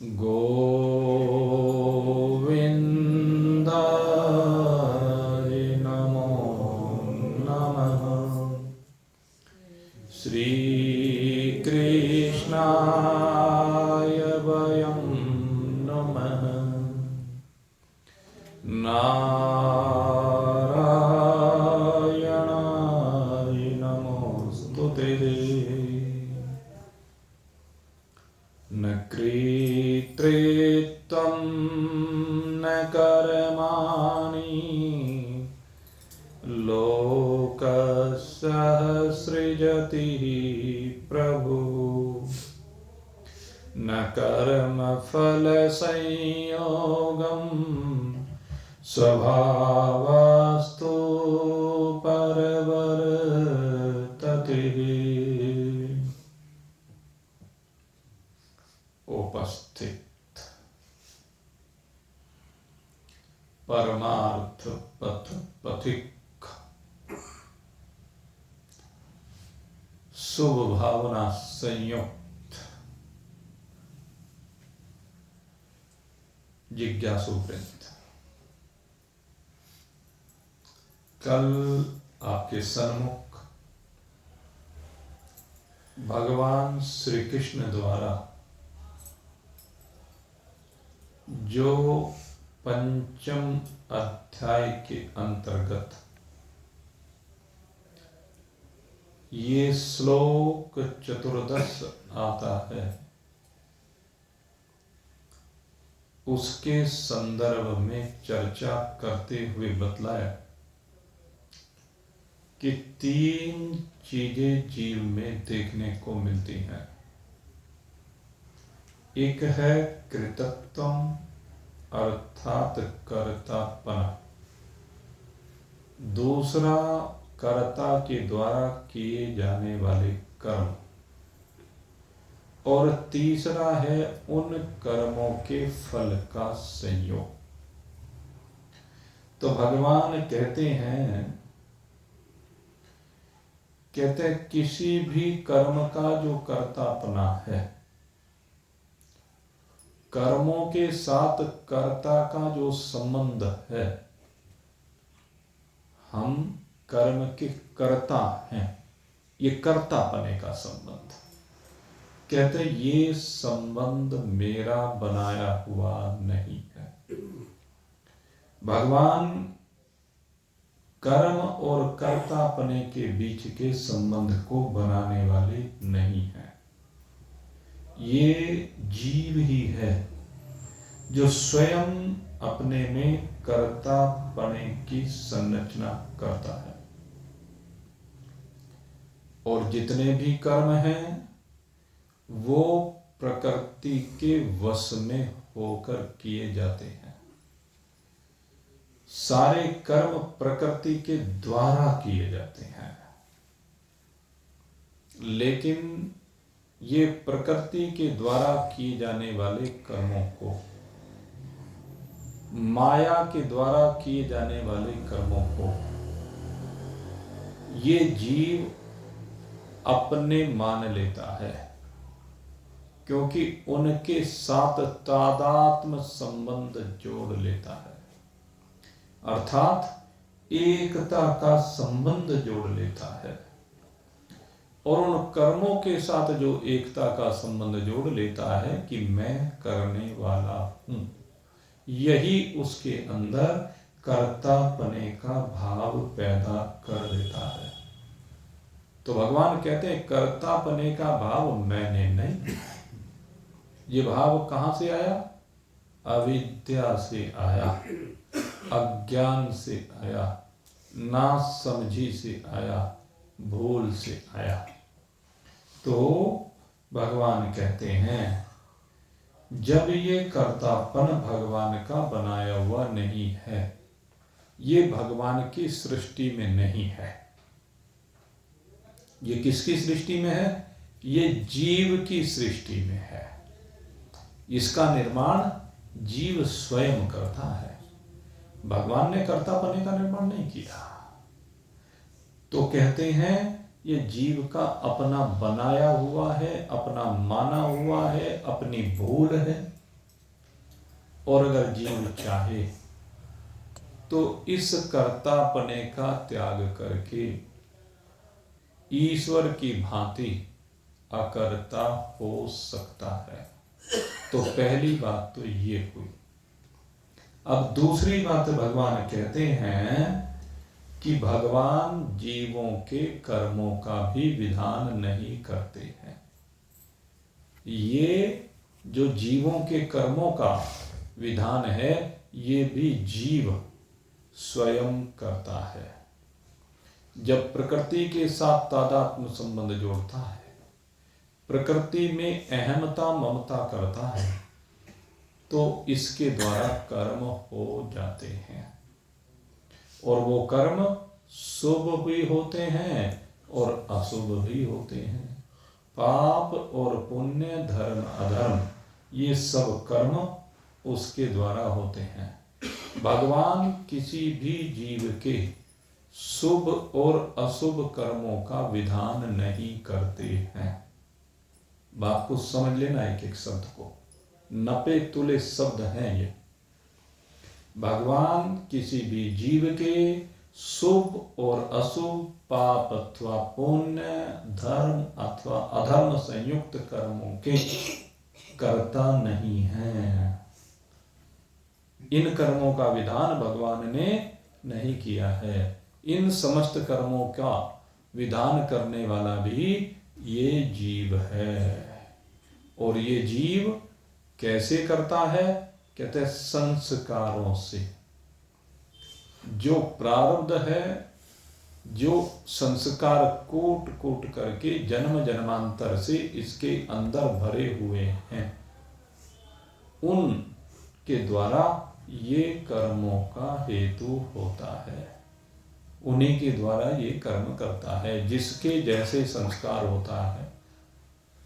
गोविन्दाय नमो नमः। श्रीकृष्णाय वयं नमः। नारायणाय नमोऽस्तुते। न कृत्रित्वं न कर्माणि लोकसहसृजति प्रभुः। न कर्मफलसंयोगं स्वभावस्तु परवर्तते। उपस्थित परमार्थ पथ पथिक शुभ भावना संयुक्त जिज्ञासु वृंद, कल आपके सन्मुख भगवान श्री कृष्ण द्वारा जो पंचम अध्याय के अंतर्गत ये श्लोक 14 आता है, उसके संदर्भ में चर्चा करते हुए बतलाया कि 3 चीजें जीव में देखने को मिलती हैं। एक है कृतत्वम अर्थात कर्तापना, दूसरा कर्ता के द्वारा किए जाने वाले कर्म, और तीसरा है उन कर्मों के फल का संयोग। तो भगवान कहते किसी भी कर्म का जो कर्तापना है, कर्मों के साथ कर्ता का जो संबंध है, हम कर्म के कर्ता हैं, ये कर्तापने का संबंध। कहते ये संबंध मेरा बनाया हुआ नहीं है। भगवान कर्म और कर्तापने के बीच के संबंध को बनाने वाले नहीं है। ये जीव ही है जो स्वयं अपने में कर्तापने की संरचना करता है, और जितने भी कर्म हैं वो प्रकृति के वश में होकर किए जाते हैं। सारे कर्म प्रकृति के द्वारा किए जाते हैं, लेकिन ये प्रकृति के द्वारा किए जाने वाले कर्मों को, माया के द्वारा किए जाने वाले कर्मों को ये जीव अपने मान लेता है, क्योंकि उनके साथ तादात्म्य संबंध जोड़ लेता है, अर्थात एकता का संबंध जोड़ लेता है। और उन कर्मों के साथ जो एकता का संबंध जोड़ लेता है कि मैं करने वाला हूं, यही उसके अंदर कर्तापने का भाव पैदा कर देता है। तो भगवान कहते हैं कर्तापने का भाव मैंने नहीं। ये भाव कहां से आया? अविद्या से आया, अज्ञान से आया, नासमझी से आया, भूल से आया। तो भगवान कहते हैं जब ये कर्तापन भगवान का बनाया हुआ नहीं है, ये भगवान की सृष्टि में नहीं है। ये किसकी सृष्टि में है? ये जीव की सृष्टि में है। इसका निर्माण जीव स्वयं करता है, भगवान ने कर्तापने का निर्माण नहीं किया। तो कहते हैं ये जीव का अपना बनाया हुआ है, अपना माना हुआ है, अपनी भूल है। और अगर जीव चाहे तो इस कर्तापने का त्याग करके ईश्वर की भांति अकर्ता हो सकता है। तो पहली बात तो ये हुई। अब दूसरी बात भगवान कहते हैं कि भगवान जीवों के कर्मों का भी विधान नहीं करते हैं। ये जो जीवों के कर्मों का विधान है, ये भी जीव स्वयं करता है। जब प्रकृति के साथ तादात्म्य संबंध जोड़ता है, प्रकृति में अहमता ममता करता है, तो इसके द्वारा कर्म हो जाते हैं। और वो कर्म शुभ भी होते हैं और अशुभ भी होते हैं। पाप और पुण्य, धर्म अधर्म, ये सब कर्म उसके द्वारा होते हैं। भगवान किसी भी जीव के शुभ और अशुभ कर्मों का विधान नहीं करते हैं। बात को समझ लेना, एक एक शब्द को, नपे तुले शब्द हैं ये। भगवान किसी भी जीव के शुभ और अशुभ, पाप अथवा पुण्य, धर्म अथवा अधर्म संयुक्त कर्मों के कर्ता नहीं है। इन कर्मों का विधान भगवान ने नहीं किया है। इन समस्त कर्मों का विधान करने वाला भी ये जीव है। और ये जीव कैसे करता है? कहते हैं संस्कारों से। जो प्रारब्ध है, जो संस्कार कूट कूट करके जन्म जन्मांतर से इसके अंदर भरे हुए हैं, उनके द्वारा ये कर्मों का हेतु होता है। उन्हीं के द्वारा ये कर्म करता है। जिसके जैसे संस्कार होता है,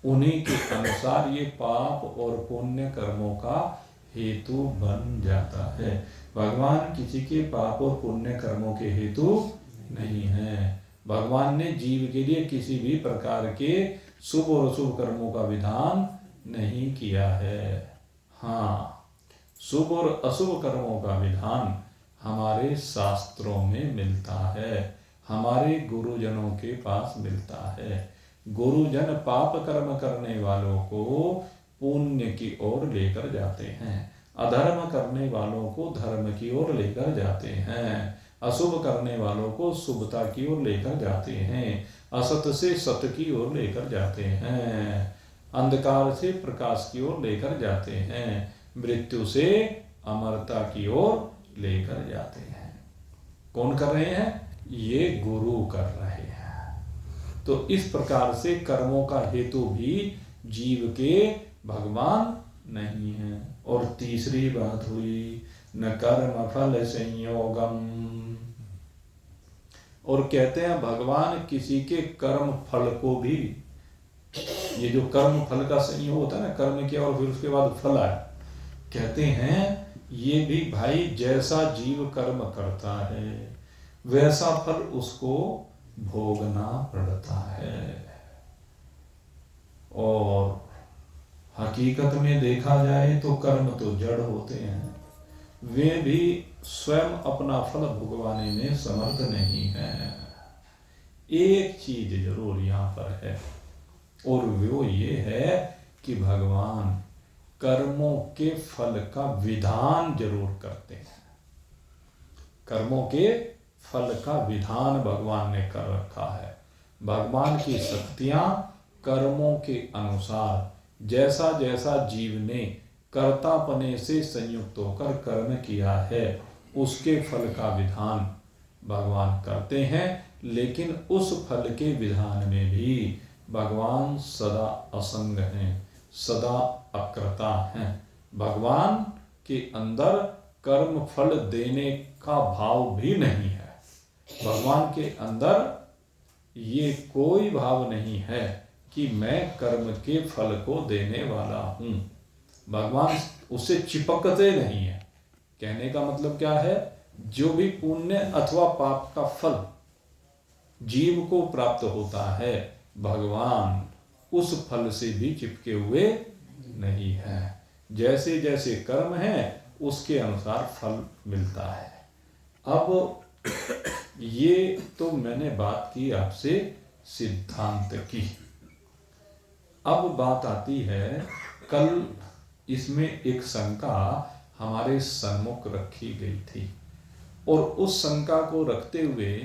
उन्हीं के अनुसार ये पाप और पुण्य कर्मों का हेतु बन जाता है। भगवान किसी के पाप और पुण्य कर्मों के हेतु नहीं है। भगवान ने जीव के लिए किसी भी प्रकार के शुभ और अशुभ कर्मों का विधान नहीं किया है। हाँ, शुभ और अशुभ कर्मों का विधान हमारे शास्त्रों में मिलता है, हमारे गुरुजनों के पास मिलता है। गुरुजन पाप कर्म करने वालों को पुण्य की ओर लेकर जाते हैं, अधर्म करने वालों को धर्म की ओर लेकर जाते हैं, अशुभ करने वालों को शुभता की ओर लेकर जाते हैं, असत से सत्य की ओर लेकर जाते हैं, अंधकार से प्रकाश की ओर लेकर जाते हैं, मृत्यु से अमरता की ओर लेकर जाते हैं। कौन कर रहे हैं? ये गुरु कर रहे हैं। तो इस प्रकार से कर्मों का हेतु भी जीव के भगवान नहीं है। और तीसरी बात हुई न कर्म फल संयोगम। और कहते हैं भगवान किसी के कर्म फल को भी, ये जो कर्म फल का संयोग होता है ना, कर्म किया और फिर उसके बाद फल आया, कहते हैं ये भी भाई जैसा जीव कर्म करता है वैसा फल उसको भोगना पड़ता है। और हकीकत में देखा जाए तो कर्म तो जड़ होते हैं, वे भी स्वयं अपना फल भुगवाने में समर्थ नहीं है। एक चीज जरूर यहाँ पर है, और वो ये है कि भगवान कर्मों के फल का विधान जरूर करते हैं। कर्मों के फल का विधान भगवान ने कर रखा है। भगवान की शक्तियां कर्मों के अनुसार जैसा जैसा जीव ने कर्तापने से संयुक्त होकर कर्म किया है, उसके फल का विधान भगवान करते हैं। लेकिन उस फल के विधान में भी भगवान सदा असंग हैं, सदा अकृता हैं। भगवान के अंदर कर्म फल देने का भाव भी नहीं है। भगवान के अंदर ये कोई भाव नहीं है कि मैं कर्म के फल को देने वाला हूं। भगवान उससे चिपकते नहीं है। कहने का मतलब क्या है? जो भी पुण्य अथवा पाप का फल जीव को प्राप्त होता है, भगवान उस फल से भी चिपके हुए नहीं है। जैसे जैसे कर्म है उसके अनुसार फल मिलता है। अब ये तो मैंने बात की आपसे सिद्धांत की। अब बात आती है, कल इसमें एक शंका हमारे सम्मुख रखी गई थी और उस शंका को रखते हुए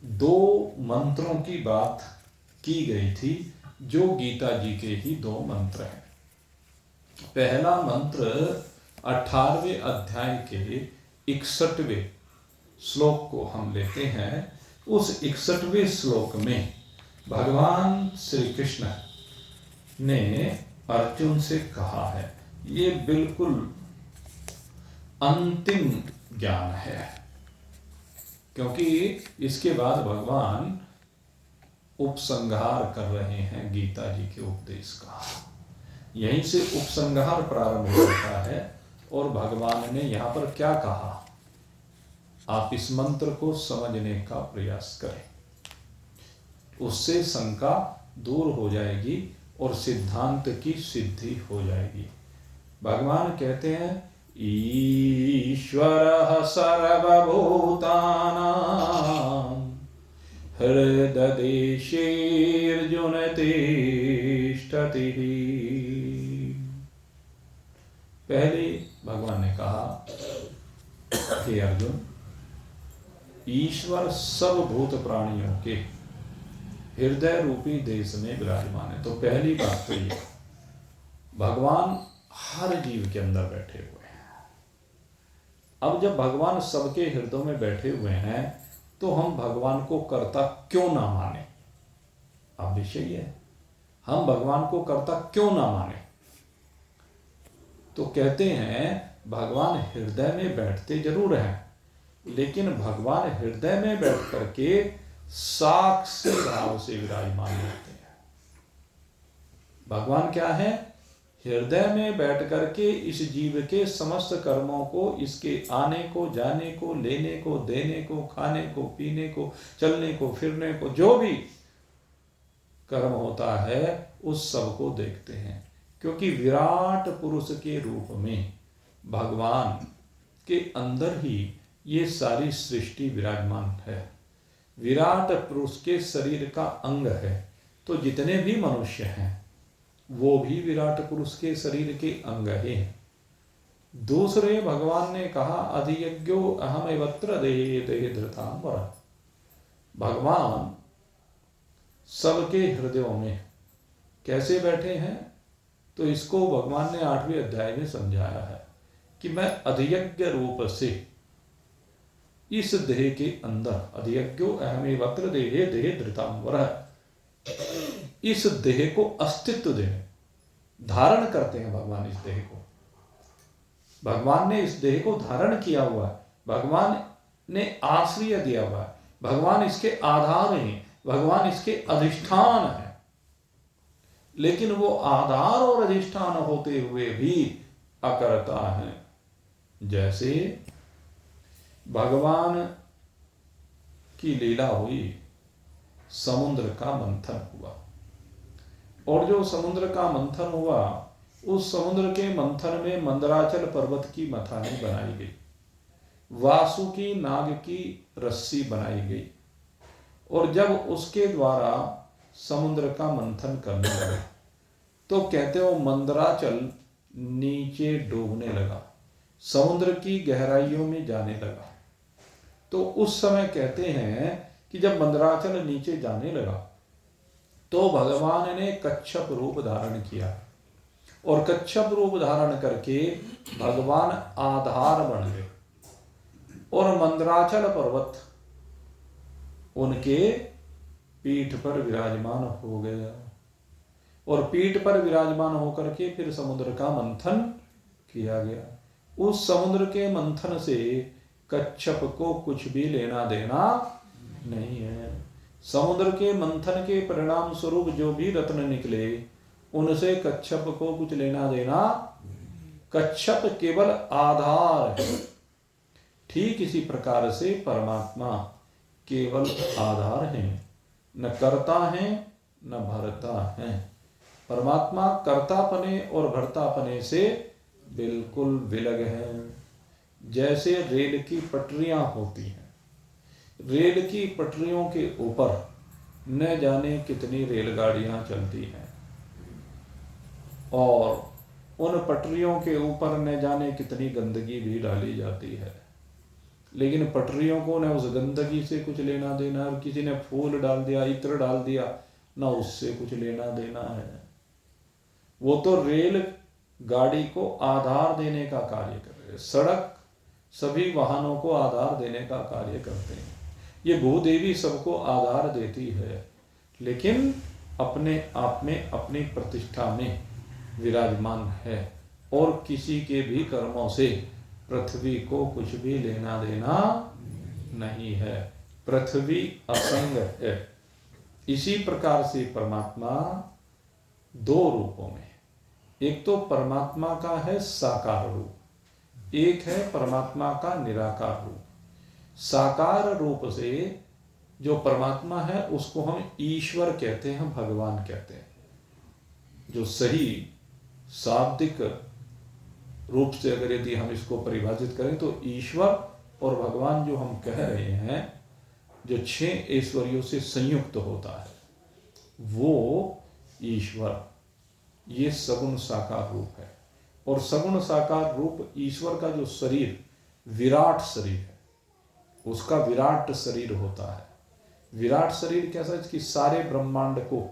2 मंत्रों की बात की गई थी जो गीता जी के ही 2 मंत्र हैं। पहला मंत्र 18वें अध्याय के 61वें श्लोक को हम लेते हैं। उस 61वें श्लोक में भगवान श्री कृष्ण ने अर्जुन से कहा है, ये बिल्कुल अंतिम ज्ञान है, क्योंकि इसके बाद भगवान उपसंहार कर रहे हैं गीता जी के उपदेश का। यहीं से उपसंहार प्रारंभ होता है और भगवान ने यहाँ पर क्या कहा, आप इस मंत्र को समझने का प्रयास करें, उससे शंका दूर हो जाएगी और सिद्धांत की सिद्धि हो जाएगी। भगवान कहते हैं, ईश्वरः सर्वभूतानां हृदयदेशेऽर्जुन तिष्ठति। पहले भगवान ने कहा, हे अर्जुन, ईश्वर सब भूत प्राणियों के हृदय रूपी देश में विराजमान है। तो पहली बात तो ये, भगवान हर जीव के अंदर बैठे हुए हैं। अब जब भगवान सबके हृदय में बैठे हुए हैं तो हम भगवान को कर्ता क्यों ना माने? अब विषय है, हम भगवान को कर्ता क्यों ना माने? तो कहते हैं भगवान हृदय में बैठते जरूर हैं, लेकिन भगवान हृदय में बैठ करके साक्षी भाव से विराजमान होते हैं। भगवान क्या है? हृदय में बैठ करके इस जीव के समस्त कर्मों को, इसके आने को, जाने को, लेने को, देने को, खाने को, पीने को, चलने को, फिरने को, जो भी कर्म होता है उस सब को देखते हैं। क्योंकि विराट पुरुष के रूप में भगवान के अंदर ही ये सारी सृष्टि विराजमान है। विराट पुरुष के शरीर का अंग है, तो जितने भी मनुष्य हैं वो भी विराट पुरुष के शरीर के अंग हैं। दूसरे भगवान ने कहा, अधियज्ञो अहमेवत्र देहे देहे धृतांबर। भगवान सबके हृदयों में कैसे बैठे हैं? तो इसको भगवान ने 8वें अध्याय में समझाया है कि मैं अधियज्ञ रूप से इस देह के अंदर, अधियज्ञो अहमेवत्र देहे देहे धृतांबर, इस देह को अस्तित्व देने, धारण करते हैं भगवान इस देह को। भगवान ने इस देह को धारण किया हुआ है, भगवान ने आश्रय दिया हुआ है, भगवान इसके आधार हैं, भगवान इसके अधिष्ठान है। लेकिन वो आधार और अधिष्ठान होते हुए भी अकर्ता है। जैसे भगवान की लीला हुई, समुद्र का मंथन हुआ, और जो समुद्र का मंथन हुआ, उस समुद्र के मंथन में मंदराचल पर्वत की मथानी बनाई गई, वासुकी नाग की रस्सी बनाई गई, और जब उसके द्वारा समुद्र का मंथन करने लगे तो कहते हो मंदराचल नीचे डूबने लगा, समुद्र की गहराइयों में जाने लगा। तो उस समय कहते हैं कि जब मंदराचल नीचे जाने लगा तो भगवान ने कच्छप रूप धारण किया, और कच्छप रूप धारण करके भगवान आधार बन गए, और मंदराचल पर्वत उनके पीठ पर विराजमान हो गया, और पीठ पर विराजमान होकर के फिर समुद्र का मंथन किया गया। उस समुद्र के मंथन से कच्छप को कुछ भी लेना देना नहीं है। समुद्र के मंथन के परिणाम स्वरूप जो भी रत्न निकले उनसे कच्छप को कुछ लेना देना, कच्छप केवल आधार है। ठीक इसी प्रकार से परमात्मा केवल आधार है, न कर्ता है न भरता है। परमात्मा कर्तापने और भरतापने से बिल्कुल विलग है। जैसे रेल की पटरियां होती हैं, रेल की पटरियों के ऊपर न जाने कितनी रेलगाड़ियां चलती हैं और उन पटरियों के ऊपर न जाने कितनी गंदगी भी डाली जाती है, लेकिन पटरियों को न उस गंदगी से कुछ लेना देना, और किसी ने फूल डाल दिया, इत्र डाल दिया, ना उससे कुछ लेना देना है। वो तो रेल गाड़ी को आधार देने का कार्य कर रहे हैं, सड़क सभी वाहनों को आधार देने का कार्य करते हैं। ये भूदेवी सबको आधार देती है, लेकिन अपने आप में अपनी प्रतिष्ठा में विराजमान है और किसी के भी कर्मों से पृथ्वी को कुछ भी लेना देना नहीं है। पृथ्वी असंग है। इसी प्रकार से परमात्मा दो रूपों में, एक तो परमात्मा का है साकार रूप, एक है परमात्मा का निराकार रूप। साकार रूप से जो परमात्मा है उसको हम ईश्वर कहते हैं, भगवान कहते हैं। जो सही शाब्दिक रूप से अगर यदि हम इसको परिभाषित करें तो ईश्वर और भगवान जो हम कह रहे हैं, जो 6 ऐश्वर्यों से संयुक्त होता है, वो ईश्वर, ये सगुण साकार रूप है। और सगुण साकार रूप ईश्वर का जो शरीर विराट शरीर है, उसका विराट शरीर होता है। विराट शरीर कैसा है कि सारे ब्रह्मांड को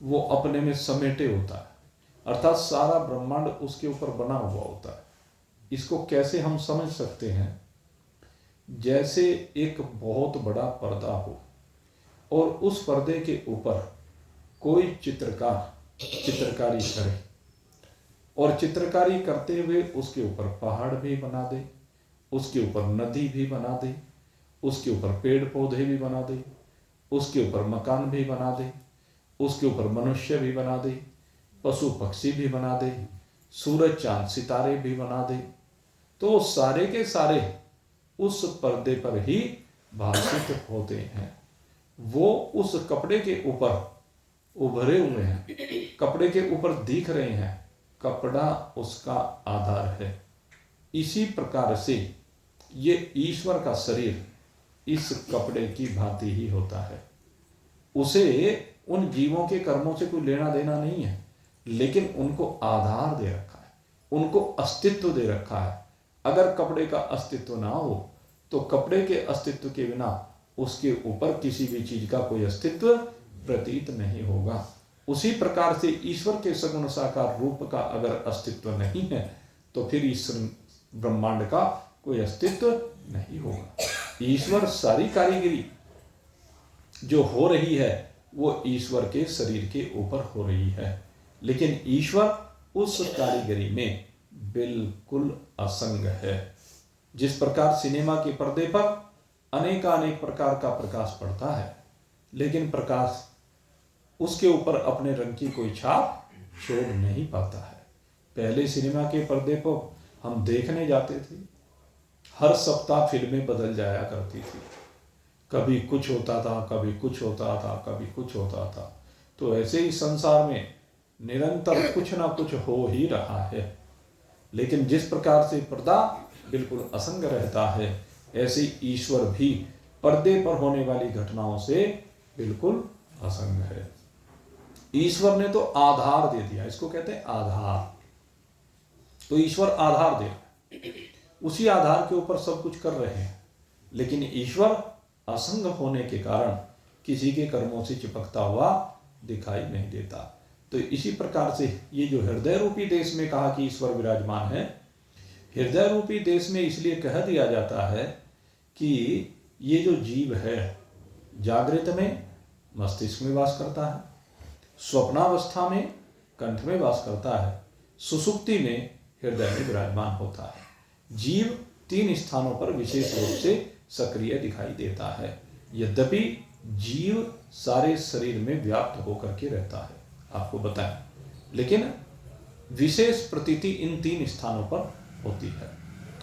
वो अपने में समेटे होता है, अर्थात सारा ब्रह्मांड उसके ऊपर बना हुआ होता है। इसको कैसे हम समझ सकते हैं? जैसे एक बहुत बड़ा पर्दा हो और उस पर्दे के ऊपर कोई चित्रकार चित्रकारी करे और चित्रकारी करते हुए उसके ऊपर पहाड़ भी बना दे, उसके ऊपर नदी भी बना दे, उसके ऊपर पेड़ पौधे भी बना दे, उसके ऊपर मकान भी बना दे, उसके ऊपर मनुष्य भी बना दे, पशु पक्षी भी बना दे, सूरज चांद सितारे भी बना दे, तो सारे के सारे उस पर्दे पर ही भाषित होते हैं। वो उस कपड़े के ऊपर उभरे हुए हैं, कपड़े के ऊपर दिख रहे हैं, कपड़ा उसका आधार है। इसी प्रकार से ये ईश्वर का शरीर इस कपड़े की भांति ही होता है। उसे उन जीवों के कर्मों से कोई लेना देना नहीं है, लेकिन उनको आधार दे रखा है, उनको अस्तित्व दे रखा है। अगर कपड़े का अस्तित्व ना हो तो कपड़े के अस्तित्व के बिना उसके ऊपर किसी भी चीज का कोई अस्तित्व प्रतीत नहीं होगा। उसी प्रकार से ईश्वर के सगुण साकार रूप का अगर अस्तित्व नहीं है तो फिर इस ब्रह्मांड का कोई अस्तित्व नहीं होगा। ईश्वर सारी कारीगरी जो हो रही है वो ईश्वर के शरीर के ऊपर हो रही है, लेकिन ईश्वर उस कारीगरी में बिल्कुल असंग है। जिस प्रकार सिनेमा के पर्दे पर अनेकानेक प्रकार का प्रकाश पड़ता है, लेकिन प्रकाश उसके ऊपर अपने रंग की कोई छाप छोड़ नहीं पाता है। पहले सिनेमा के पर्दे पर हम देखने जाते थे, हर सप्ताह फिल्में बदल जाया करती थी, कभी कुछ होता था, कभी कुछ होता था, कभी कुछ होता था। तो ऐसे ही संसार में निरंतर कुछ ना कुछ हो ही रहा है। लेकिन जिस प्रकार से पर्दा बिल्कुल असंग रहता है, ऐसे ईश्वर भी पर्दे पर होने वाली घटनाओं से बिल्कुल असंग है। ईश्वर ने तो आधार दे दिया, इसको कहते हैं आधार। तो ईश्वर आधार दे रहा है, उसी आधार के ऊपर सब कुछ कर रहे हैं, लेकिन ईश्वर असंग होने के कारण किसी के कर्मों से चिपकता हुआ दिखाई नहीं देता। तो इसी प्रकार से ये जो हृदय रूपी देश में कहा कि ईश्वर विराजमान है, हृदय रूपी देश में इसलिए कह दिया जाता है कि ये जो जीव है जागृत में मस्तिष्क में वास करता है, स्वप्नावस्था में कंठ में वास करता है, सुसुप्ति में हृदय में विराजमान होता है। जीव 3 स्थानों पर विशेष रूप से सक्रिय दिखाई देता है। यद्यपि जीव सारे शरीर में व्याप्त होकर के रहता है, आपको बताएं, लेकिन विशेष प्रतीति इन 3 स्थानों पर होती है।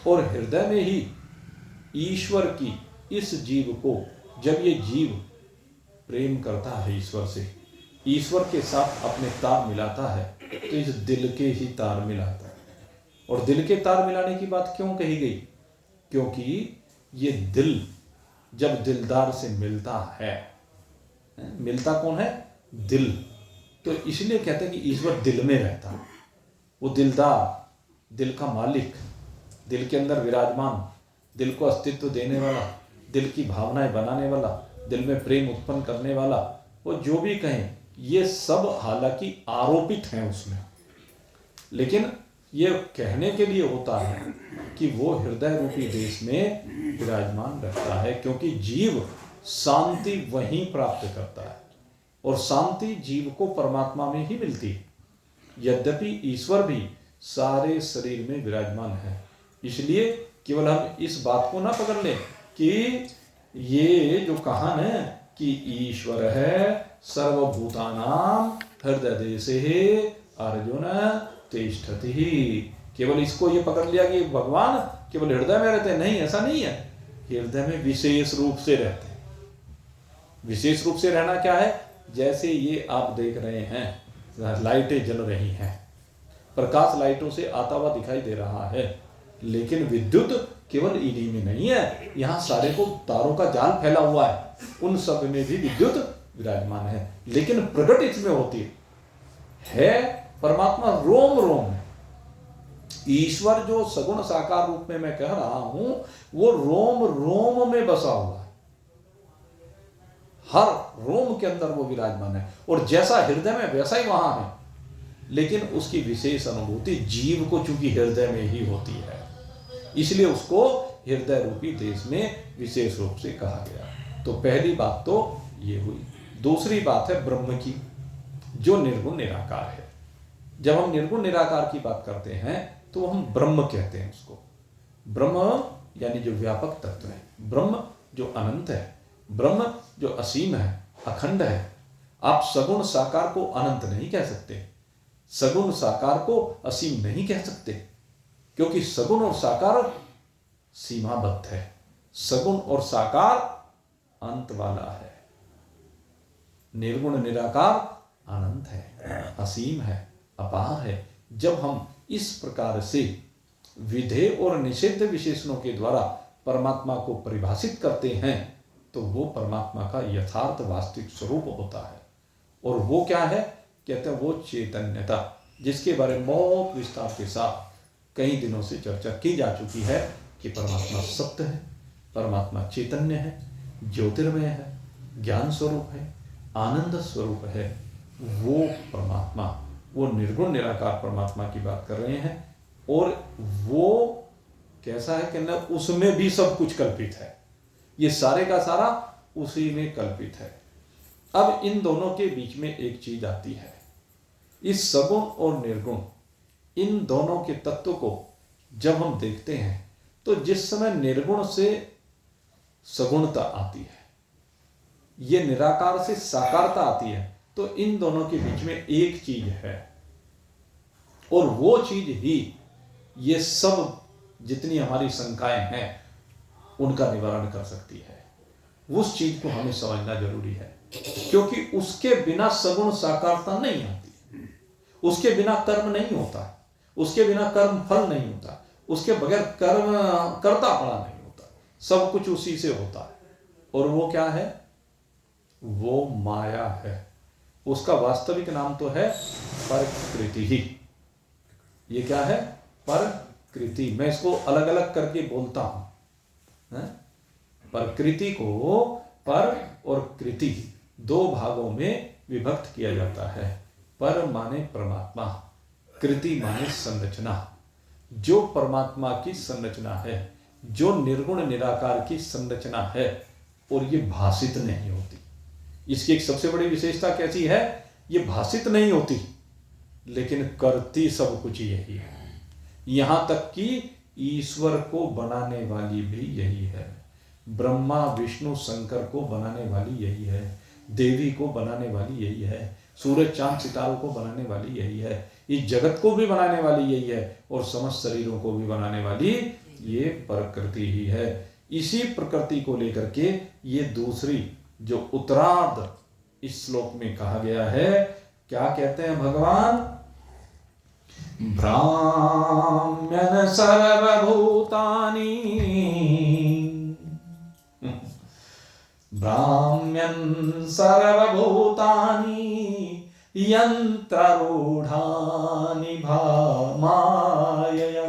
और हृदय में ही ईश्वर की इस जीव को, जब ये जीव प्रेम करता है ईश्वर से, ईश्वर के साथ अपने तार मिलाता है, तो इस दिल के ही तार मिलाता है। और दिल के तार मिलाने की बात क्यों कही गई? क्योंकि ये दिल जब दिलदार से मिलता है, मिलता कौन है? दिल। तो इसलिए कहते हैं कि ईश्वर दिल में रहता है। वो दिलदार, दिल का मालिक, दिल के अंदर विराजमान, दिल को अस्तित्व देने वाला, दिल की भावनाएं बनाने वाला, दिल में प्रेम उत्पन्न करने वाला, वो जो भी कहें, ये सब हालांकि आरोपित हैं उसमें, लेकिन ये कहने के लिए होता है कि वो हृदय रूपी देश में विराजमान रहता है, क्योंकि जीव शांति वहीं प्राप्त करता है और शांति जीव को परमात्मा में ही मिलती है। यद्यपि ईश्वर भी सारे शरीर में विराजमान है, इसलिए केवल हम इस बात को ना पकड़ लें कि ये जो कहा है कि ईश्वर है सर्वभूतानाम हृदय देशे अर्जुन तिष्ठति, केवल इसको ये पकड़ लिया कि भगवान केवल हृदय में रहते हैं। नहीं, ऐसा नहीं है। हृदय में विशेष रूप से रहते हैं। विशेष रूप से रहना क्या है? जैसे ये आप देख रहे हैं, लाइटें जल रही हैं, प्रकाश लाइटों से आता हुआ दिखाई दे रहा है, लेकिन विद्युत केवल इन्हीं में नहीं है, यहाँ सारे को तारों का जाल फैला हुआ है, उन सब में भी विद्युत विराजमान है, लेकिन प्रकट इसमें होती है परमात्मा रोम रोम में। ईश्वर जो सगुण साकार रूप में मैं कह रहा हूं, वो रोम रोम में बसा हुआ है, हर रोम के अंदर वो विराजमान है, और जैसा हृदय में वैसा ही वहां है, लेकिन उसकी विशेष अनुभूति जीव को चूंकि हृदय में ही होती है, इसलिए उसको हृदय रूपी देश में विशेष रूप से कहा गया। तो पहली बात तो ये हुई। दूसरी बात है ब्रह्म की, जो निर्गुण निराकार है। जब हम निर्गुण निराकार की बात करते हैं तो हम ब्रह्म कहते हैं उसको। ब्रह्म यानी जो व्यापक तत्व है, ब्रह्म जो अनंत है, ब्रह्म जो असीम है, अखंड है। आप सगुण साकार को अनंत नहीं कह सकते, सगुण साकार को असीम नहीं कह सकते, क्योंकि सगुण और साकार सीमाबद्ध है, सगुण और साकार अंत वाला है। निर्गुण निराकार अनंत है, असीम है, अपार है। जब हम इस प्रकार से विधेय और निषिद्ध विशेषणों के द्वारा परमात्मा को परिभाषित करते हैं तो वो परमात्मा का यथार्थ वास्तविक स्वरूप होता है। और वो क्या है? कहते हैं वो चैतन्यता, जिसके बारे में बहुत विस्तार के साथ कई दिनों से चर्चा की जा चुकी है कि परमात्मा सत्य है, परमात्मा चैतन्य है, ज्योतिर्मय है, ज्ञान स्वरूप है, आनंद स्वरूप है। वो परमात्मा, वो निर्गुण निराकार परमात्मा की बात कर रहे हैं। और वो कैसा है कि न उसमें भी सब कुछ कल्पित है, ये सारे का सारा उसी में कल्पित है। अब इन दोनों के बीच में एक चीज आती है, इस सगुण और निर्गुण इन दोनों के तत्व को जब हम देखते हैं तो जिस समय निर्गुण से सगुणता आती है, ये निराकार से साकारता आती है, तो इन दोनों के बीच में एक चीज है, और वो चीज ही ये सब जितनी हमारी शंकाएं हैं उनका निवारण कर सकती है। उस चीज को हमें समझना जरूरी है, क्योंकि उसके बिना सगुण साकारता नहीं आती, उसके बिना कर्म नहीं होता, उसके बिना कर्म फल नहीं होता, उसके बगैर कर्म करता पड़ा नहीं होता, सब कुछ उसी से होता है। और वो क्या है? वो माया है। उसका वास्तविक नाम तो है प्रकृति ही। ये क्या है? प्रकृति। मैं इसको अलग अलग करके बोलता हूं। प्रकृति को पर और कृति दो भागों में विभक्त किया जाता है। पर माने परमात्मा, कृति माने संरचना। जो परमात्मा की संरचना है, जो निर्गुण निराकार की संरचना है, और ये भाषित नहीं होती। इसकी एक सबसे बड़ी विशेषता कैसी है? ये भाषित नहीं होती, लेकिन करती सब कुछ यही है। यहां तक कि ईश्वर को बनाने वाली भी यही है, ब्रह्मा विष्णु शंकर को बनाने वाली यही है, देवी को बनाने वाली यही है, सूरज चांद सितारों को बनाने वाली यही है, इस जगत को भी बनाने वाली यही है, और समस्त शरीरों को भी बनाने वाली ये प्रकृति ही है। इसी प्रकृति को लेकर के ये दूसरी जो उत्तरार्ध इस श्लोक में कहा गया है, क्या कहते हैं भगवान? भ्राम्यन् सर्वभूतानि, भ्राम्यन् सर्वभूतानि यन्त्ररूढानि मायया।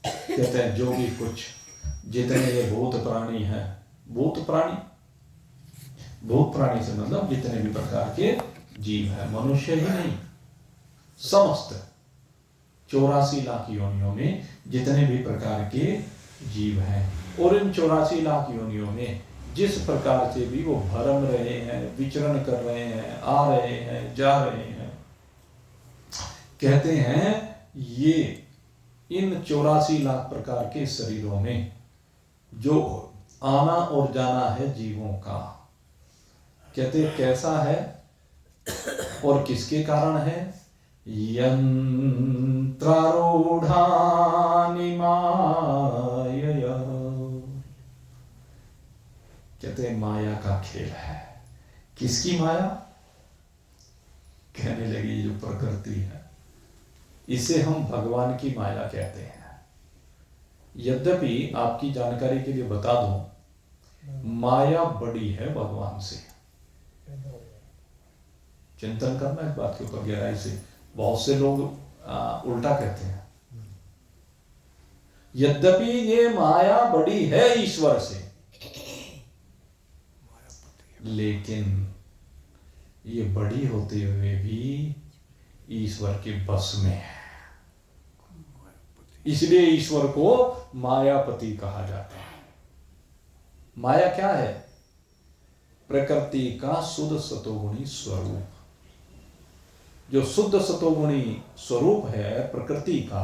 कहते हैं जो भी कुछ जितने ये भूत प्राणी हैं, भूत प्राणी से मतलब जितने भी प्रकार के जीव है, मनुष्य ही नहीं, समस्त 84 लाख योनियों में जितने भी प्रकार के जीव हैं, और इन 84 लाख योनियों में जिस प्रकार से भी वो भरम रहे हैं, विचरण कर रहे हैं, आ रहे हैं, जा रहे हैं, कहते हैं ये इन 84 लाख प्रकार के शरीरों में जो आना और जाना है जीवों का, कहते कैसा है और किसके कारण है? यंत्रारूढ़ानि मायया, कहते हैं माया का खेल है। किसकी माया? कहने लगी जो प्रकृति है, इसे हम भगवान की माया कहते हैं। यद्यपि आपकी जानकारी के लिए बता दूं, माया बड़ी है भगवान से। चिंतन करना इस बात के ऊपर गहराई से। बहुत से लोग उल्टा कहते हैं, यद्यपि ये माया बड़ी है ईश्वर से, लेकिन ये बड़ी होते हुए भी ईश्वर के बस में है, इसलिए ईश्वर को मायापति कहा जाता है। माया क्या है? प्रकृति का शुद्ध सतोगुणी स्वरूप। जो शुद्ध सतोगुणी स्वरूप है प्रकृति का,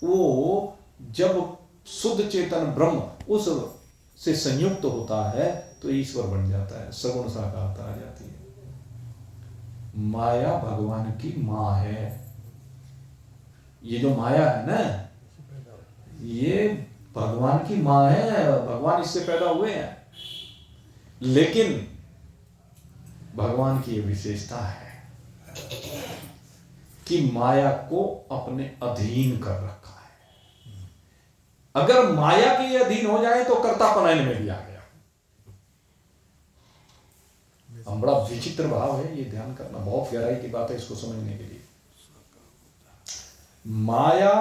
वो जब शुद्ध चेतन ब्रह्म उस से संयुक्त होता है तो ईश्वर बन जाता है, सगुण साकारता आ जाती है। माया भगवान की माँ है। ये जो माया है ना, ये भगवान की माँ है, भगवान इससे पैदा हुए हैं, लेकिन भगवान की ये विशेषता है कि माया को अपने अधीन कर रखा है। अगर माया के अधीन हो जाए तो कर्तापन में भी आ गया। हम बड़ा विचित्र भाव है, ये ध्यान करना, बहुत गहराई की बात है इसको समझने के लिए। माया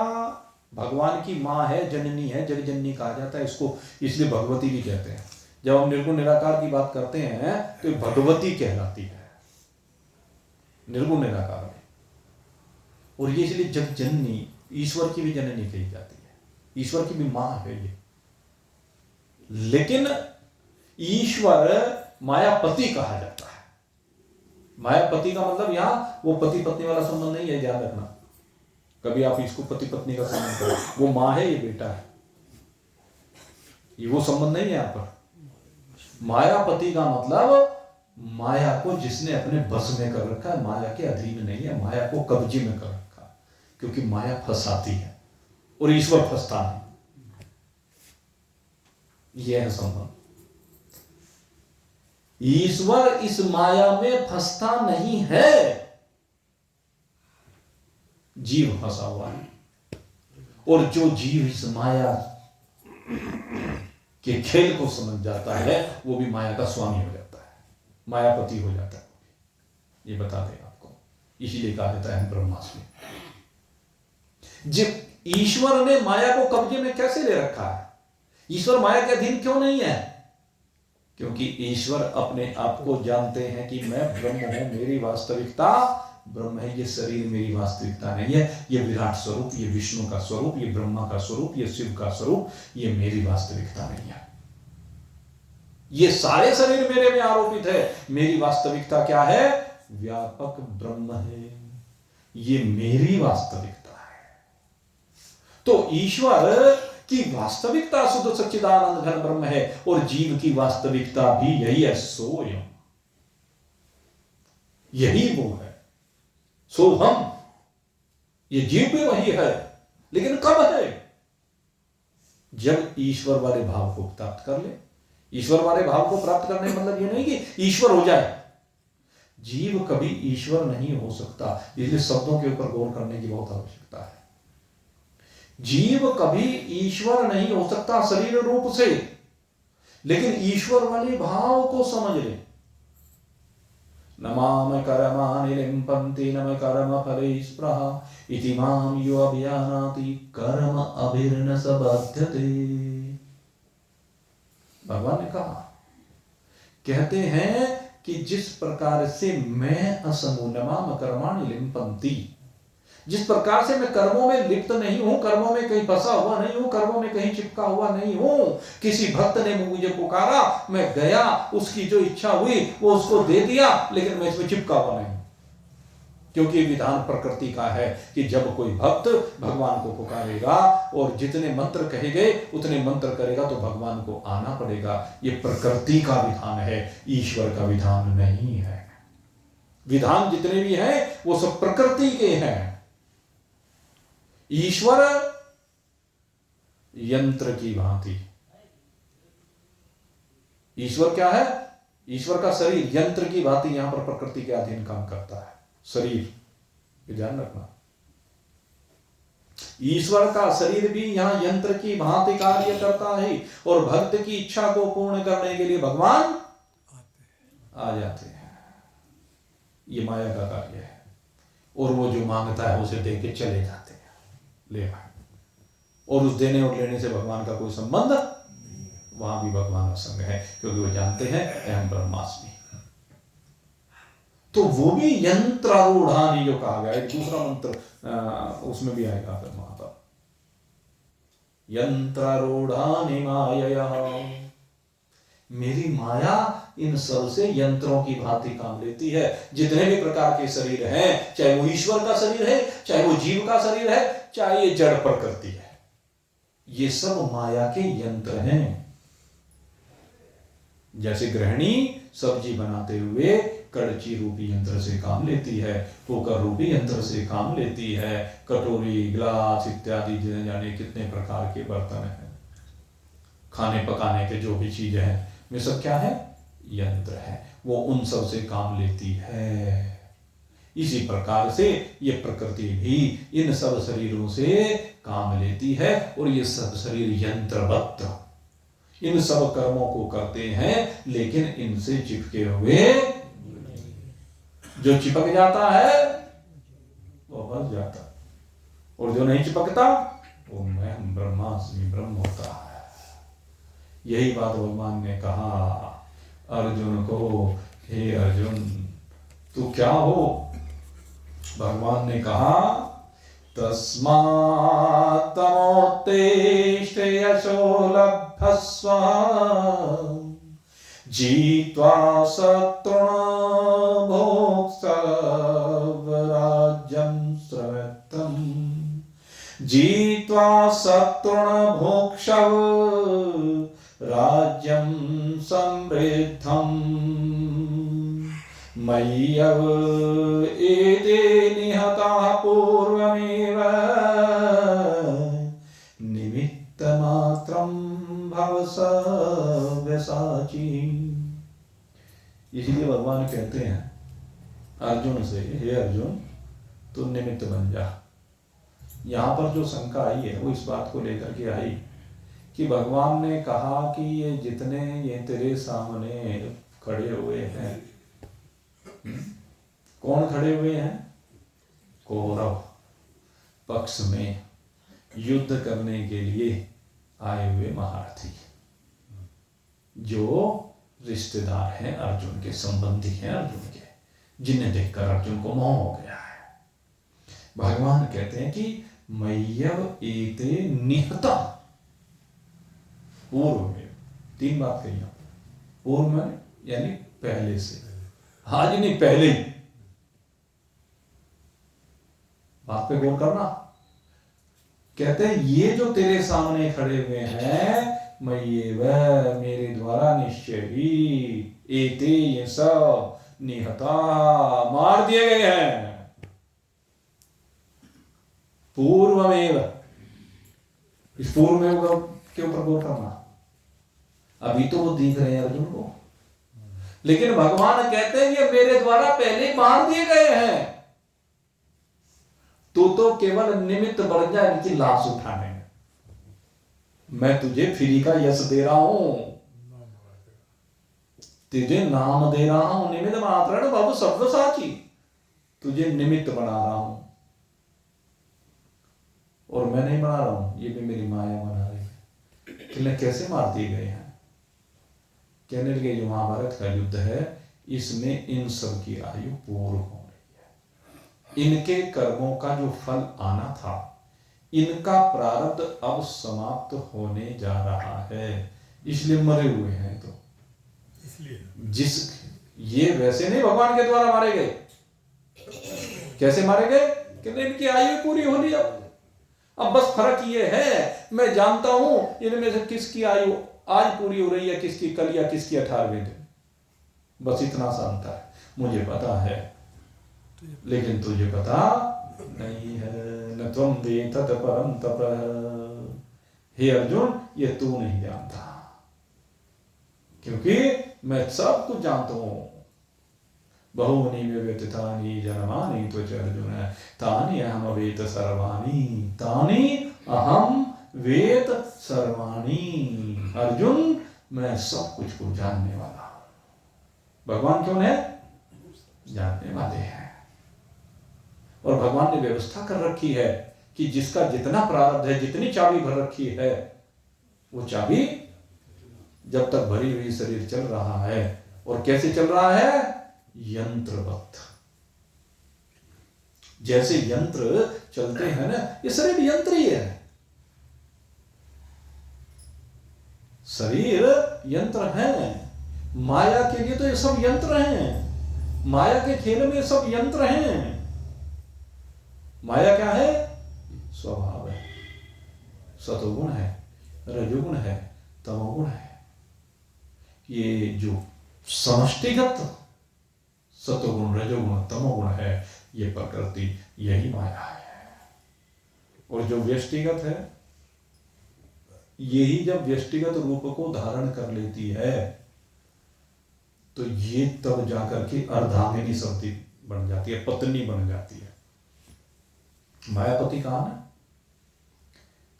भगवान की माँ है, जननी है, जगजननी कहा जाता है इसको, इसलिए भगवती भी कहते हैं। जब हम निर्गुण निराकार की बात करते हैं तो भगवती कहलाती है निर्गुण निराकार में, और ये इसलिए जगजननी, ईश्वर की भी जननी कही जाती है, ईश्वर की भी माँ है ये। लेकिन ईश्वर मायापति कहा जाता है। मायापति का मतलब यहां वो पति पत्नी वाला संबंध नहीं है, ध्यान रखना। कभी आप इसको पति पत्नी का संबंध करो, वो माँ है, ये बेटा है, ये वो संबंध नहीं है यहां पर। मायापति का मतलब माया को जिसने अपने बस में कर रखा है, माया के अधीन नहीं है, माया को कब्जे में कर रखा है, क्योंकि माया फंसाती है और ईश्वर फंसता नहीं। यह है संबंध। ईश्वर इस माया में फंसता नहीं है, जीव फंसा हुआ है। और जो जीव इस माया के खेल को समझ जाता है वो भी माया का स्वामी हो जाता है, मायापति हो जाता है। ये बता दें आपको, इसीलिए कहा जाता है ब्रह्मास्मि। जब ईश्वर ने माया को कब्जे में कैसे ले रखा है? ईश्वर माया के अधीन क्यों नहीं है? क्योंकि ईश्वर अपने आप को जानते हैं कि मैं ब्रह्म हूं, मेरी वास्तविकता ब्रह्म है, ये शरीर मेरी वास्तविकता नहीं है, ये विराट स्वरूप, ये विष्णु का स्वरूप, ये ब्रह्मा का स्वरूप, ये शिव का स्वरूप, ये मेरी वास्तविकता नहीं है। ये सारे शरीर मेरे में आरोपित है, मेरी वास्तविकता क्या है? व्यापक ब्रह्म है, ये मेरी वास्तविकता है। तो ईश्वर की वास्तविकता शुद्ध सच्चिदानंद घन ब्रह्म है, और जीव की वास्तविकता भी यही है, सोयम, यही वो है, सो हम। ये जीव भी वही है, लेकिन कब है? जब ईश्वर वाले भाव को प्राप्त कर ले। ईश्वर वाले भाव को प्राप्त करने मतलब ये नहीं कि ईश्वर हो जाए, जीव कभी ईश्वर नहीं हो सकता, इसलिए शब्दों के ऊपर गौर करने की बहुत आवश्यकता है। जीव कभी ईश्वर नहीं हो सकता शरीर रूप से, लेकिन ईश्वर वाले भाव को समझ ले। नमाम कर्माणि लिम्पन्ति नम कर्म फले स्पृहा इति माम यो अभियानाति कर्म अभिर्न स बध्यते। भगवान ने कहा, कहते हैं कि जिस प्रकार से मैं असमु नमाम कर्माणि लिम्पन्ति, जिस प्रकार से मैं कर्मों में लिप्त नहीं हूं, कर्मों में कहीं फंसा हुआ नहीं हूं, कर्मों में कहीं चिपका हुआ नहीं हूं। किसी भक्त ने मुझे पुकारा, मैं गया, उसकी जो इच्छा हुई वो उसको दे दिया, लेकिन मैं इसमें चिपका हुआ नहीं, क्योंकि विधान प्रकृति का है कि जब कोई भक्त भगवान को पुकारेगा और जितने मंत्र कहे गए उतने मंत्र करेगा तो भगवान को आना पड़ेगा। ये प्रकृति का विधान है, ईश्वर का विधान नहीं है। विधान जितने भी हैं वो सब प्रकृति के हैं। ईश्वर यंत्र की भांति, ईश्वर क्या है? ईश्वर का शरीर यंत्र की भांति यहां पर प्रकृति के अधीन काम करता है। शरीर, ये ध्यान रखना, ईश्वर का शरीर भी यहां यंत्र की भांति कार्य करता है, और भक्त की इच्छा को पूर्ण करने के लिए भगवान आ जाते हैं। ये माया का कार्य है, और वो जो मांगता है उसे दे के चले जाते हैं, ले भाई। और उस देने और लेने से भगवान का कोई संबंध, वहां भी भगवान असंग है, क्योंकि वो जानते हैं अहम ब्रह्मास्मि। तो वो भी यंत्रारूढ़ानि जो कहा गया, एक दूसरा मंत्र उसमें भी आएगा फिर वहां पर, यंत्रारूढ़ानि मायया, मेरी माया इन सब से यंत्रों की भांति काम लेती है। जितने भी प्रकार के शरीर हैं, चाहे वो ईश्वर का शरीर है, चाहे वो जीव का शरीर है, चाहे ये जड़ प्रकृति है, ये सब माया के यंत्र हैं। जैसे गृहिणी सब्जी बनाते हुए कड़ची रूपी यंत्र से काम लेती है, कुकर रूपी यंत्र से काम लेती है, कटोरी, गिलास इत्यादि जाने कितने प्रकार के बर्तन हैं, खाने पकाने के जो भी चीजें हैं, वे सब क्या है? यंत्र है। वो उन सब से काम लेती है। इसी प्रकार से ये प्रकृति भी इन सब शरीरों से काम लेती है, और ये सब शरीर यंत्रवत इन सब कर्मों को करते हैं, लेकिन इनसे चिपके हुए, जो चिपक जाता है वो फंस जाता, और जो नहीं चिपकता वो मैं ब्रह्मास्मि ब्रह्म होता है। यही बात भगवान ने कहा अर्जुन को, हे अर्जुन तू क्या हो? भगवान ने कहा, तस्मात् तमोत्तिष्ठ यशो लभस्व जीत्वा शत्रुन् भोक्ष्व राज्यं समृद्धम्, जीत्वा शत्रुन् भोक्ष्व राज्यं समृद्धम्, मय्यव एते निहताः पूर्वमेव निमित्तमात्रं भव सव्यसाची। इसलिए भगवान कहते हैं अर्जुन से, हे अर्जुन तू निमित्त बन जा। यहां पर जो शंका आई है वो इस बात को लेकर के आई कि भगवान ने कहा कि ये जितने ये तेरे सामने खड़े हुए हैं, कौन खड़े हुए हैं? कौरव पक्ष में युद्ध करने के लिए आए हुए महारथी, जो रिश्तेदार हैं अर्जुन के, संबंधी हैं अर्जुन के, जिन्हें देखकर अर्जुन को मोह हो गया है। भगवान कहते हैं कि मय्यव एते निहता, पूर्व में, तीन बात कही, पूर्व में यानी पहले से, आज नहीं पहले ही। बात पे गौर करना। कहते हैं ये जो तेरे सामने खड़े हुए हैं, मैं ये वह मेरे द्वारा निश्चय ही एते ये सब निहता मार दिए गए हैं। पूर्वमेव, इस पूर्वमेव के ऊपर गौर करना। अभी तो वो दिख रहे हैं अर्जुन को, लेकिन भगवान कहते हैं ये मेरे द्वारा पहले मार दिए गए हैं, तू तो केवल निमित्त बन जा इनकी लाश उठाने में। मैं तुझे फ्री का यश दे रहा हूं, तुझे नाम दे रहा हूं, निमित्त मात्र बाबू सव्यसाची, तुझे निमित्त बना रहा हूं। और मैं नहीं बना रहा हूं, ये भी मेरी माया बना रही है। किले कैसे मार दिए गए हैं? कहने लगे जो महाभारत का युद्ध है इसमें इन सब की आयु पूर्ण हो रही है, इनके कर्मों का जो फल आना था, इनका प्रारब्ध अब समाप्त होने जा रहा है, इसलिए मरे हुए हैं। तो जिस ये वैसे नहीं भगवान के द्वारा मारे गए, कैसे मारे गए? कहते इनकी आयु पूरी होनी अब बस फर्क ये है मैं जानता हूं इनमें से किसकी आयु आज पूरी हो रही है, किसकी कल या किसकी 18वें दिन, बस इतना सा अंतर है। मुझे पता है लेकिन तुझे पता नहीं है। न त्वं वेत्तत् परं तपः, हे अर्जुन ये तू नहीं जानता, क्योंकि मैं सब कुछ जानता हूं। बहूनि मे व्यतीतानि जन्मानि त्वच अर्जुन तानि अहम वेद सर्वाणि, तानि अहम वेद सर्वाणि। अर्जुन मैं सब कुछ को जानने वाला हूं। भगवान कौन है? जानने वाले हैं। और भगवान ने व्यवस्था कर रखी है कि जिसका जितना प्रारब्ध है, जितनी चाबी भर रखी है, वो चाबी जब तक भरी हुई शरीर चल रहा है। और कैसे चल रहा है? यंत्रवत। जैसे यंत्र चलते हैं ना, ये शरीर यंत्र ही है। शरीर यंत्र है, माया के लिए तो ये सब यंत्र हैं। माया के खेल में सब यंत्र हैं। माया क्या है? स्वभाव है, सतोगुण है, रजोगुण है, तमोगुण है। ये जो समष्टिगत सतोगुण, रजोगुण, तमोगुण है, ये प्रकृति, यही माया है। और जो व्यष्टिगत है, यही जब व्यष्टिगत रूप को धारण कर लेती है तो ये तब जाकर के अर्धांगिनी शक्ति बन जाती है, पत्नी बन जाती है। मायापति कहां है?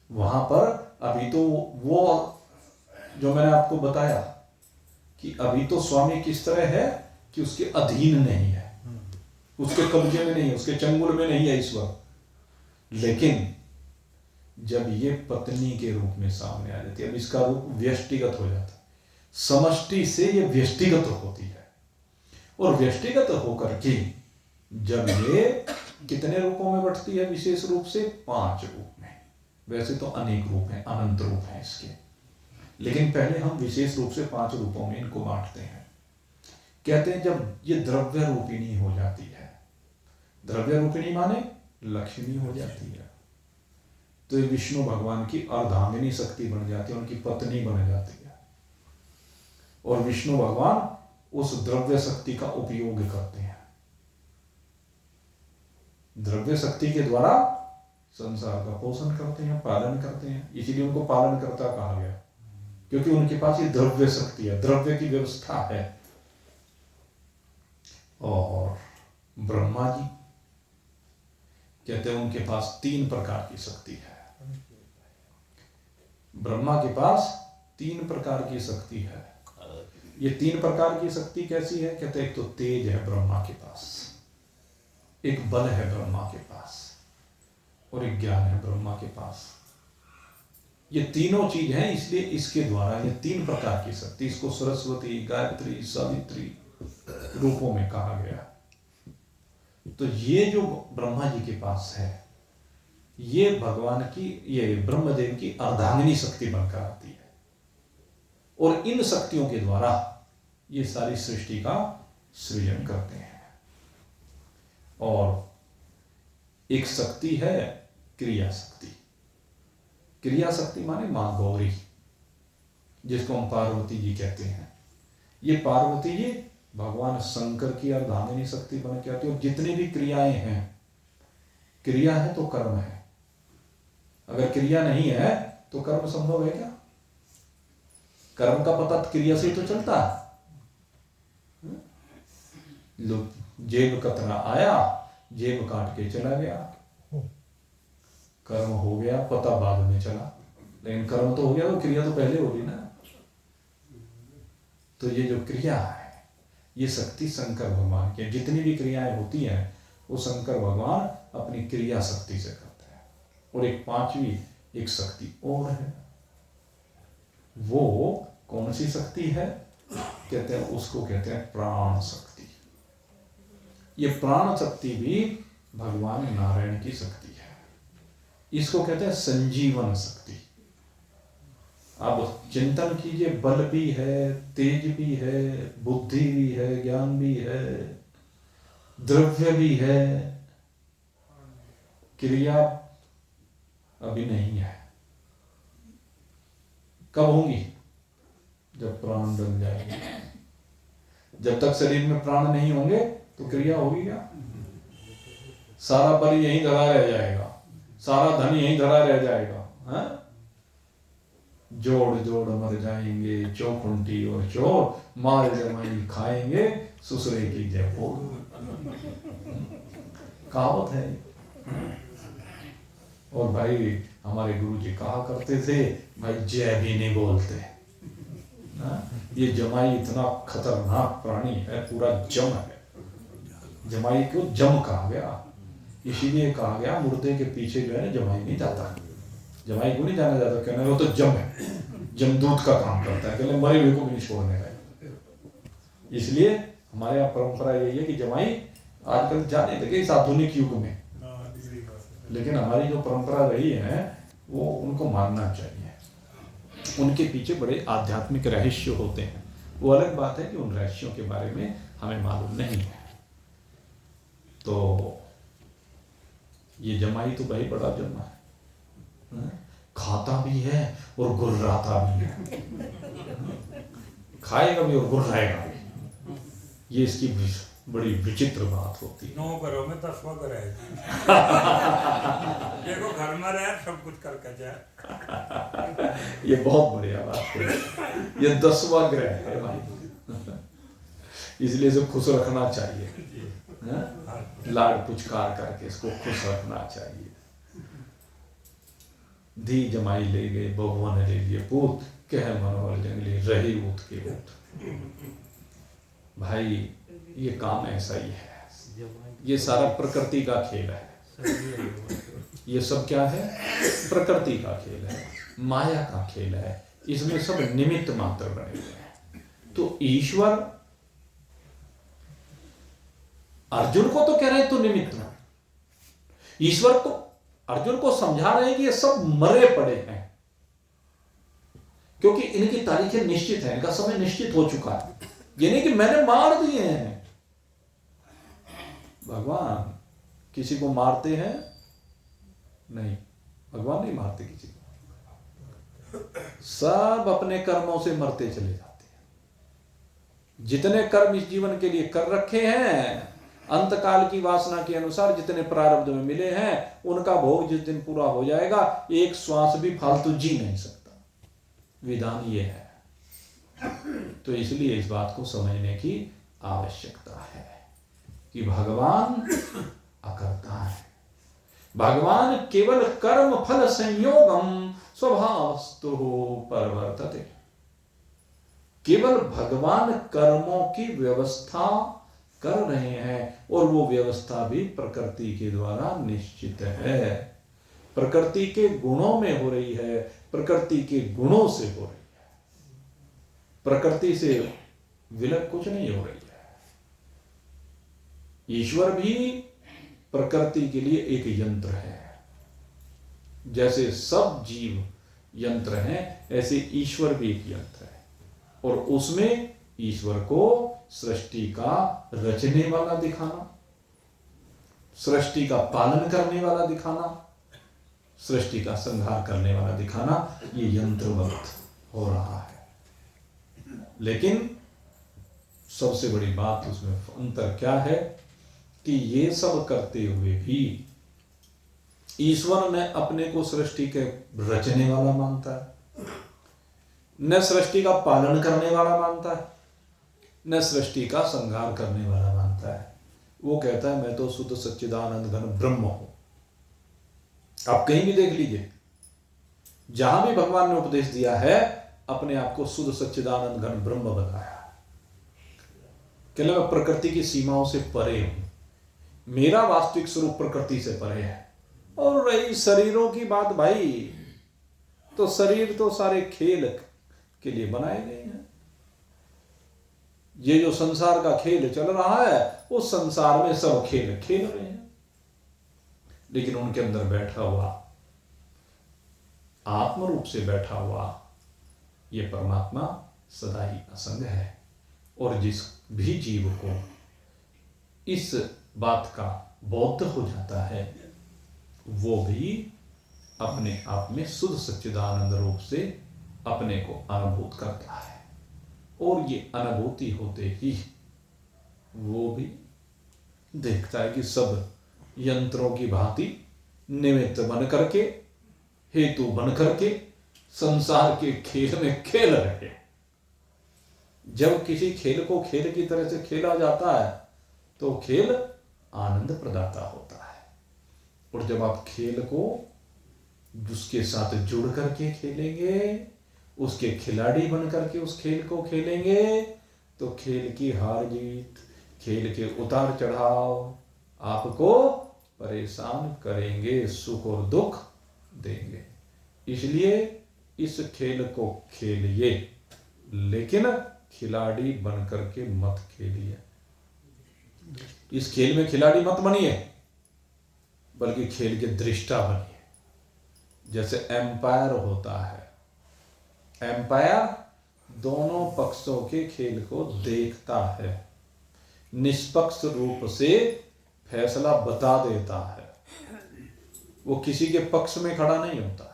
वहां पर अभी तो वो जो मैंने आपको बताया कि अभी तो स्वामी किस तरह है कि उसके अधीन नहीं है, उसके कब्जे में नहीं है, उसके चंगुल में नहीं है ईश्वर। लेकिन जब ये पत्नी के रूप में सामने आ जाती है, अब इसका रूप व्यष्टिगत हो जाता है। समष्टि से ये व्यष्टिगत होती है। और व्यष्टिगत होकर के जब ये कितने रूपों में बढ़ती है? विशेष रूप से 5 रूप में। वैसे तो अनेक रूप हैं, अनंत रूप हैं इसके, लेकिन पहले हम विशेष रूप से 5 रूपों में इनको बांटते हैं। कहते हैं जब ये द्रव्य रूपिणी हो जाती है, द्रव्य रूपिणी माने लक्ष्मी हो जाती है, तो ये विष्णु भगवान की अर्धांगिनी शक्ति बन जाती है, उनकी पत्नी बन जाती है। और विष्णु भगवान उस द्रव्य शक्ति का उपयोग करते हैं। द्रव्य शक्ति के द्वारा संसार का पोषण करते हैं, पालन करते हैं। इसीलिए उनको पालन करता कहा गया, क्योंकि उनके पास ये द्रव्य शक्ति है, द्रव्य की व्यवस्था है। और ब्रह्मा जी कहते हैं उनके पास 3 प्रकार की शक्ति है। ब्रह्मा के पास 3 प्रकार की शक्ति है। ये 3 प्रकार की शक्ति कैसी है? कहते हैं एक तो तेज है ब्रह्मा के पास, एक बल है ब्रह्मा के पास, और एक ज्ञान है ब्रह्मा के पास। ये तीनों चीज हैं, इसलिए इसके द्वारा ये 3 प्रकार की शक्ति, इसको सरस्वती, गायत्री, सावित्री रूपों में कहा गया। तो ये जो ब्रह्मा जी के पास है, ये भगवान की, ये ब्रह्मदेव की अर्धांगिनी शक्ति बनकर आती है। और इन शक्तियों के द्वारा ये सारी सृष्टि का सृजन करते हैं। और एक शक्ति है क्रिया शक्ति। क्रिया शक्ति माने मां गौरी, जिसको हम पार्वती जी कहते हैं। ये पार्वती जी भगवान शंकर की अर्धांगिनी शक्ति बन के आती है। और जितनी भी क्रियाएं हैं, क्रिया है तो कर्म है, अगर क्रिया नहीं है तो कर्म संभव है क्या? कर्म का पता क्रिया से तो चलता है। जेब कतरा आया, जेब काट के चला गया। कर्म हो गया, पता बाद में चला, लेकिन कर्म तो हो गया, तो क्रिया तो पहले होगी ना। तो ये जो क्रिया है, ये शक्ति शंकर भगवान की, जितनी भी क्रियाएं होती हैं वो शंकर भगवान अपनी क्रिया शक्ति से करते हैं। और एक पांचवी एक शक्ति और है, वो कौन सी शक्ति है? कहते हैं उसको कहते हैं प्राण शक्ति। ये प्राण शक्ति भी भगवान नारायण की शक्ति है। इसको कहते हैं संजीवन शक्ति। अब चिंतन कीजिए, बल भी है, तेज भी है, बुद्धि भी है, ज्ञान भी है, द्रव्य भी है, क्रिया अभी नहीं है। कब होंगी? जब प्राण डल जाएंगे। जब तक शरीर में प्राण नहीं होंगे तो क्रिया होगी क्या? सारा बल यहीं धरा रह जाएगा, सारा धन यहीं धरा रह जाएगा। हाँ? जोड़ जोड़ मर जाएंगे, चौखुंटी और चोर, मार जमाई खाएंगे, ससुरे की जय हो। कहावत है। और भाई हमारे गुरु जी कहा करते थे, भाई जय भी नहीं बोलते। ये जमाई इतना खतरनाक प्राणी है, पूरा जम है। जमाई को जम कहा गया, इसीलिए कहा गया मुर्दे के पीछे जो है ना जमाई नहीं जाता। जमाई को नहीं जाना जाता, कहना वो तो जम है, जमदूत का काम करता है, कहने मरे हुए को भी नहीं छोड़ने का। इसलिए हमारे यहाँ परंपरा यही है कि जमाई आजकल जाने लगे इस आधुनिक युग में, लेकिन हमारी जो परंपरा रही है वो उनको मानना चाहिए। उनके पीछे बड़े आध्यात्मिक रहस्य होते हैं। वो अलग बात है कि उन रहस्यों के बारे में हमें मालूम नहीं है। तो ये जमाई तो भाई बड़ा जमा है, खाता भी है और गुर्राता भी है। खाएगा भी और गुर्राएगा भी। ये इसकी बड़ी विचित्र बात होती है। 9 घरों में 10वां घर है। देखो घर में रहे सब कुछ करके जाए। ये बहुत बढ़िया बात है। ये 10वां ग्रह है भाई, इसलिए इसे खुश रखना चाहिए। लाड पुचकार करके इसको खुश रखना चाहिए। धी जमाई ले गए, बहुवन ले लिए पूत, कह मनोहर जंगली रही ऊत के ऊत। भाई ये काम ऐसा ही है। ये सारा प्रकृति का खेल है। ये सब क्या है? प्रकृति का खेल है, माया का खेल है। इसमें सब निमित्त मात्र बने हुए हैं। तो ईश्वर अर्जुन को तो कह रहे हैं तो निमित्त ना, ईश्वर को अर्जुन को समझा रहे हैं कि ये सब मरे पड़े हैं, क्योंकि इनकी तारीखें निश्चित है, इनका समय निश्चित हो चुका है। ये नहीं कि मैंने मार दिए हैं। भगवान किसी को मारते हैं? नहीं, भगवान नहीं मारते किसी को। सब अपने कर्मों से मरते चले जाते हैं। जितने कर्म इस जीवन के लिए कर रखे हैं, अंतकाल की वासना के अनुसार जितने प्रारब्ध में मिले हैं, उनका भोग जिस दिन पूरा हो जाएगा, एक श्वास भी फालतू जी नहीं सकता। विधान ये है। तो इसलिए इस बात को समझने की आवश्यकता है कि भगवान अकर्ता है। भगवान केवल कर्म फल संयोगम स्वभावस्तु परिवर्तते। केवल भगवान कर्मों की व्यवस्था कर रहे हैं, और वो व्यवस्था भी प्रकृति के द्वारा निश्चित है। प्रकृति के गुणों में हो रही है, प्रकृति के गुणों से हो रही है। प्रकृति से विलग कुछ नहीं हो रही है। ईश्वर भी प्रकृति के लिए एक यंत्र है। जैसे सब जीव यंत्र हैं, ऐसे ईश्वर भी एक यंत्र है। और उसमें ईश्वर को सृष्टि का रचने वाला दिखाना, सृष्टि का पालन करने वाला दिखाना, सृष्टि का संहार करने वाला दिखाना, ये यंत्रवत हो रहा है। लेकिन सबसे बड़ी बात उसमें अंतर क्या है कि ये सब करते हुए भी ईश्वर ने अपने को सृष्टि के रचने वाला मानता है, न सृष्टि का पालन करने वाला मानता है, न सृष्टि का संहार करने वाला मानता करता है, वो कहता है मैं तो शुद्ध सच्चिदानंद घन ब्रह्म हूं। आप कहीं भी देख लीजिए, जहां भी भगवान ने उपदेश दिया है अपने आप को शुद्ध सच्चिदानंद घन ब्रह्म बताया। कहले मैं प्रकृति की सीमाओं से परे हूं, मेरा वास्तविक स्वरूप प्रकृति से परे है। और रही शरीरों की बात भाई, तो शरीर तो सारे खेल के लिए बनाए गए हैं। ये जो संसार का खेल चल रहा है उस संसार में सब खेल खेल रहे हैं, लेकिन उनके अंदर बैठा हुआ, आत्म रूप से बैठा हुआ ये परमात्मा सदा ही असंग है। और जिस भी जीव को इस बात का बोध हो जाता है वो भी अपने आप में शुद्ध सच्चिदानंद रूप से अपने को अनुभूत करता है। और ये अनुभूति होते ही वो भी देखता है कि सब यंत्रों की भांति निमित्त बन करके, हेतु बन करके संसार के खेल में खेल रहे। जब किसी खेल को खेल की तरह से खेला जाता है तो खेल आनंद प्रदाता होता है। और जब आप खेल को उसके साथ जुड़ करके खेलेंगे, उसके खिलाड़ी बन करके उस खेल को खेलेंगे, तो खेल की हार जीत, खेल के उतार चढ़ाव आपको परेशान करेंगे, सुख और दुख देंगे। इसलिए इस खेल को खेलिए, लेकिन खिलाड़ी बन करके मत खेलिए। इस खेल में खिलाड़ी मत बनिए, बल्कि खेल के दृष्टा बनिए। जैसे एम्पायर होता है, एम्पायर दोनों पक्षों के खेल को देखता है, निष्पक्ष रूप से फैसला बता देता है। वो किसी के पक्ष में खड़ा नहीं होता,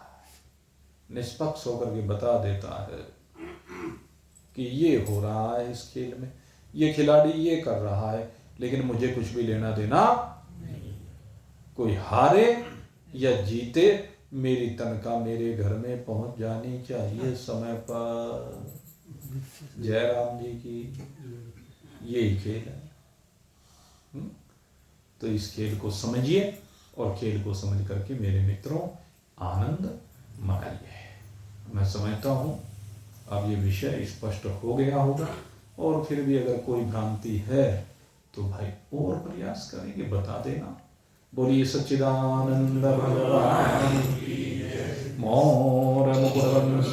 निष्पक्ष होकर के बता देता है कि ये हो रहा है इस खेल में, ये खिलाड़ी ये कर रहा है, लेकिन मुझे कुछ भी लेना देना नहीं। कोई हारे या जीते, मेरी तनख्वाह मेरे घर में पहुंच जानी चाहिए समय पर। जय राम जी की। यही खेल है। तो इस खेल को समझिए और खेल को समझ करके मेरे मित्रों आनंद मनाइए। मैं समझता हूँ अब ये विषय स्पष्ट हो गया होगा, और फिर भी अगर कोई भ्रांति है तो भाई और प्रयास करेंगे, बता देना। बोलिए सच्चिदानंद भगवान की जय। मोर मुकुट